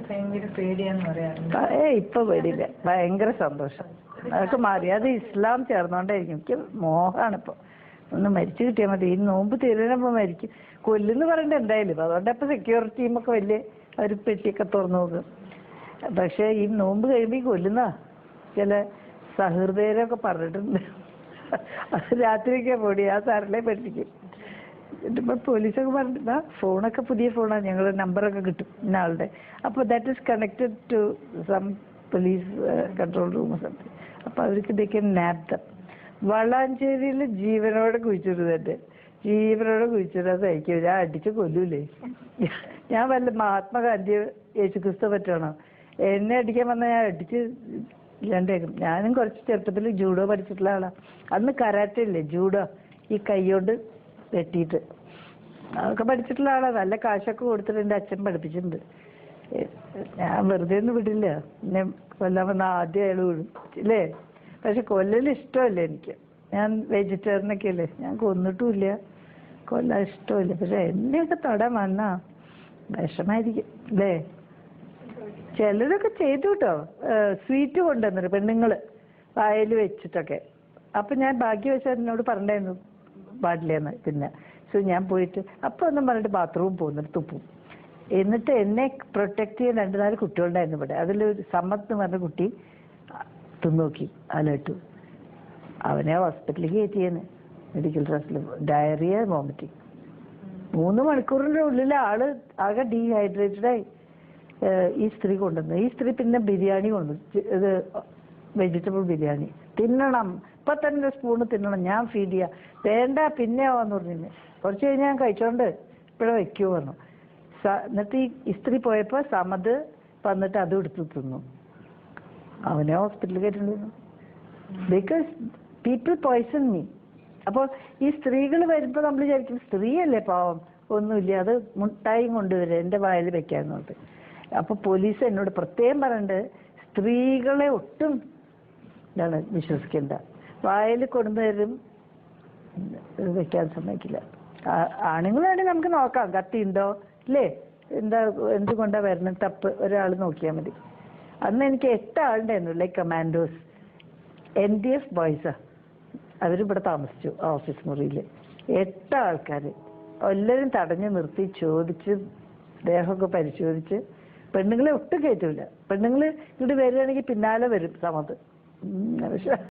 ഭയങ്കര പേടിയാന്ന് പറയാറുണ്ട്. ഇപ്പൊ പേടിയില്ല, ഭയങ്കര സന്തോഷം. അതൊക്കെ മാറി. അത് ഇസ്ലാം ചേർന്നോണ്ടായിരിക്കും. എനിക്ക് മോഹമാണ് ഇപ്പൊ ഒന്ന് മരിച്ചു കിട്ടിയാൽ മതി. ഈ നോമ്പ് തീരുന്നപ്പോ മരിക്കും. കൊല്ലുന്ന് പറയണ്ട എന്തായാലും. അതുകൊണ്ട് ഇപ്പൊ സെക്യൂരിറ്റി ടീമൊക്കെ വലിയ ഒരു പെട്ടിയൊക്കെ തുറന്നു നോക്കും. പക്ഷെ ഈ നോമ്പ് കഴിയുമ്പോ ഈ കൊല്ലുന്ന ചില സഹൃദയരൊക്കെ പറഞ്ഞിട്ടുണ്ട്. അത് രാത്രിയൊക്കെ പൊടി ആ സാറിനെ പഠിപ്പിക്കും. ഇപ്പൊ പോലീസൊക്കെ പറഞ്ഞിട്ടുണ്ടാ ഫോണൊക്കെ പുതിയ ഫോണാണ്, ഞങ്ങളുടെ നമ്പറൊക്കെ കിട്ടും ഇന്ന ആളുടെ. അപ്പോൾ that is connected to some police control room something. അപ്പോൾ അവർക്ക് ഇതൊക്കെ നാപ്തം. വളാഞ്ചേരിയിൽ ജീവനോടെ കുഴിച്ചിടുന്നുണ്ട്. ജീവനോടെ കുഴിച്ചിടാൻ സഹിക്കും. ഞാൻ അടിച്ച് കൊല്ലൂലേ. ഞാൻ വല്ല മഹാത്മാഗാന്ധി യേശുക്രിസ്തു പറ്റണോ? എന്നെ അടിക്കാൻ വന്നാൽ ഞാൻ അടിച്ച് ഇല്ലാണ്ടേക്കും. ഞാനും കുറച്ച് ചെറുപ്പത്തിൽ ജൂഡോ പഠിച്ചിട്ടുള്ള ആളാണ്. അന്ന് കരാട്ടെ ഇല്ലേ, ജൂഡോ, ഈ കൈകൊണ്ട് വെട്ടിയിട്ട് അതൊക്കെ പഠിച്ചിട്ടുള്ള ആളാണ്. നല്ല കാശൊക്കെ കൊടുത്തിട്ട് എൻ്റെ അച്ഛൻ പഠിപ്പിച്ചിട്ടുണ്ട്. ഞാൻ വെറുതെ ഒന്നും വിടില്ല. എന്നെ കൊല്ലാൻ വന്ന ആദ്യം അയാൾ വിടും ഇല്ലേ. പക്ഷെ കൊല്ലൽ ഇഷ്ടമല്ലേ എനിക്ക്. ഞാൻ വെജിറ്റേറിയനൊക്കെ അല്ലേ, ഞാൻ കൊന്നിട്ടുമില്ല, കൊല്ലാൻ ഇഷ്ടമില്ല. പക്ഷെ എന്നെയൊക്കെ തൊടാൻ വന്നാ വിഷമായിരിക്കും അല്ലേ. ചിലരൊക്കെ ചെയ്തു കേട്ടോ. സ്വീറ്റ് കൊണ്ടുവന്നിട്ട് പെണ്ണുങ്ങൾ വായിൽ വെച്ചിട്ടൊക്കെ. അപ്പം ഞാൻ ഭാഗ്യവശാൽ എന്നോട് പറഞ്ഞിട്ടുണ്ടായിരുന്നു പാടില്ലെന്ന്. പിന്നെ ഞാൻ പോയിട്ട് അപ്പം ഒന്നും പറഞ്ഞിട്ട് ബാത്റൂമിൽ പോകുന്നിട്ട് തുപ്പും. എന്നിട്ട് എന്നെ പ്രൊട്ടക്ട് ചെയ്യാൻ 2-4 കുട്ടികളുണ്ടായിരുന്നു ഇവിടെ. അതിലൊരു സമ്മത്ത് എന്ന് പറഞ്ഞ കുട്ടി തിന്നോക്കി അലേട്ടു. അവനെ ഹോസ്പിറ്റലിൽ കയറ്റിയെന്ന്, മെഡിക്കൽ ഡ്രസ്സിൽ. Diarrhoea, vomiting. 3 മണിക്കൂറിൻ്റെ ഉള്ളിൽ ആള് ആകെ ഡീഹൈഡ്രേറ്റഡായി. ഈ സ്ത്രീ കൊണ്ടുവന്നു. ഈ സ്ത്രീ പിന്നെ ബിരിയാണി കൊണ്ടുവന്നു. ഇത് വെജിറ്റബിൾ ബിരിയാണി. തിന്നണം, ഇപ്പം തന്നെ സ്പൂണ് തിന്നണം, ഞാൻ ഫീഡ് ചെയ്യാം. വേണ്ട പിന്നെ ആവാന്ന് പറഞ്ഞു. കുറച്ച് കഴിഞ്ഞ് ഞാൻ കഴിച്ചോണ്ട് ഇപ്പോഴേ വയ്ക്കുമോ പറഞ്ഞു. എന്നിട്ട് ഈ സ്ത്രീ പോയപ്പോൾ സമത് വന്നിട്ട് അത് എടുത്ത് തിന്നു. അവനെ ഹോസ്പിറ്റലിൽ കയറ്റിണ്ടായിരുന്നു. Because people poison me. അപ്പോൾ ഈ സ്ത്രീകൾ വരുമ്പോൾ നമ്മൾ വിചാരിക്കും സ്ത്രീയല്ലേ പാവം, ഒന്നുമില്ല, അത് മുട്ടായും കൊണ്ടുവരും എൻ്റെ വായിൽ വെക്കാന്ന് പറഞ്ഞിട്ട്. അപ്പോൾ പോലീസ് എന്നോട് പ്രത്യേകം പറയുന്നുണ്ട്, സ്ത്രീകളെ ഒട്ടും എന്താണ് വിശ്വസിക്കേണ്ട, വായിൽ കൊണ്ടുവരും വെക്കാൻ സമ്മതിക്കില്ല. ആണുങ്ങളാണെങ്കിൽ നമുക്ക് നോക്കാം, കത്തി ഉണ്ടോ ഇല്ലേ, എന്താ എന്തുകൊണ്ടാണ് വരുന്നത്, തപ്പ് ഒരാൾ നോക്കിയാൽ മതി. അന്ന് എനിക്ക് 8 ആളുണ്ടായിരുന്നു, ലൈക്ക് കമാൻഡോസ്, NDF ബോയ്സാ. അവരിവിടെ താമസിച്ചു ഓഫീസ് മുറിയിൽ. 8 ആൾക്കാർ. എല്ലാവരും തടഞ്ഞു നിർത്തി ചോദിച്ച് ദേഹമൊക്കെ പരിശോധിച്ച്. പെണ്ണുങ്ങളെ ഒട്ടും കയറ്റൂല. പെണ്ണുങ്ങൾ ഇവിടെ വരികയാണെങ്കിൽ പിന്നാലെ വരും സമത്. പക്ഷെ